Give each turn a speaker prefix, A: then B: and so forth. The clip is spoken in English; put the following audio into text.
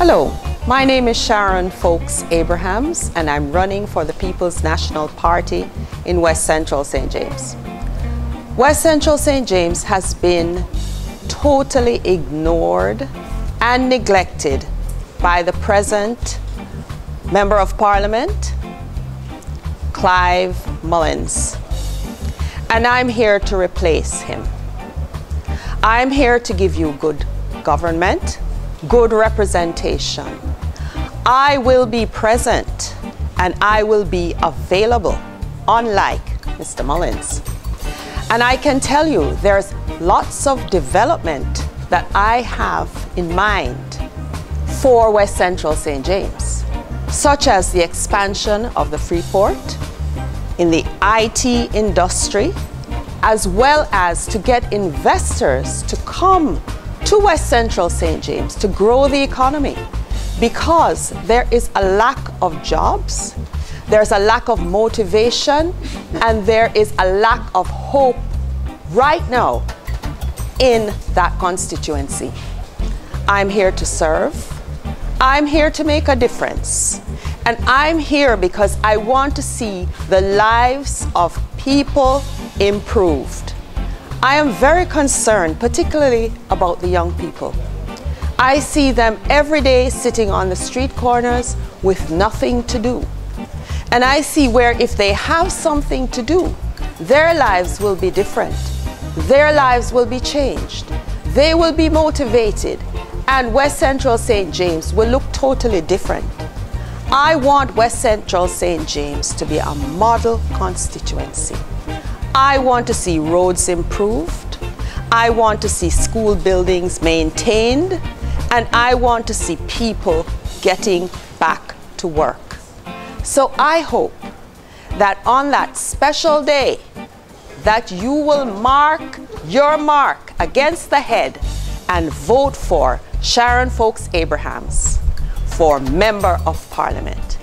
A: Hello, my name is Sharon Ffolkes Abrahams and I'm running for the People's National Party in West Central St. James. West Central St. James has been totally ignored and neglected by the present Member of Parliament, Clive Mullins, and I'm here to replace him. I'm here to give you good government, good representation. I will be present and I will be available, unlike Mr. Mullins. And I can tell you there's lots of development that I have in mind for West Central St. James, such as the expansion of the Freeport in the IT industry, as well as to get investors to come to West Central St. James to grow the economy, because there is a lack of jobs, there's a lack of motivation, and there is a lack of hope right now in that constituency. I'm here to serve. I'm here to make a difference. And I'm here because I want to see the lives of people improved. I am very concerned, particularly about the young people. I see them every day sitting on the street corners with nothing to do. And I see where if they have something to do, their lives will be different. Their lives will be changed. They will be motivated. And West Central St. James will look totally different. I want West Central St. James to be a model constituency. I want to see roads improved. I want to see school buildings maintained. And I want to see people getting back to work. So I hope that on that special day, that you will mark your mark against the head and vote for Sharon Ffolkes Abrahams for Member of Parliament.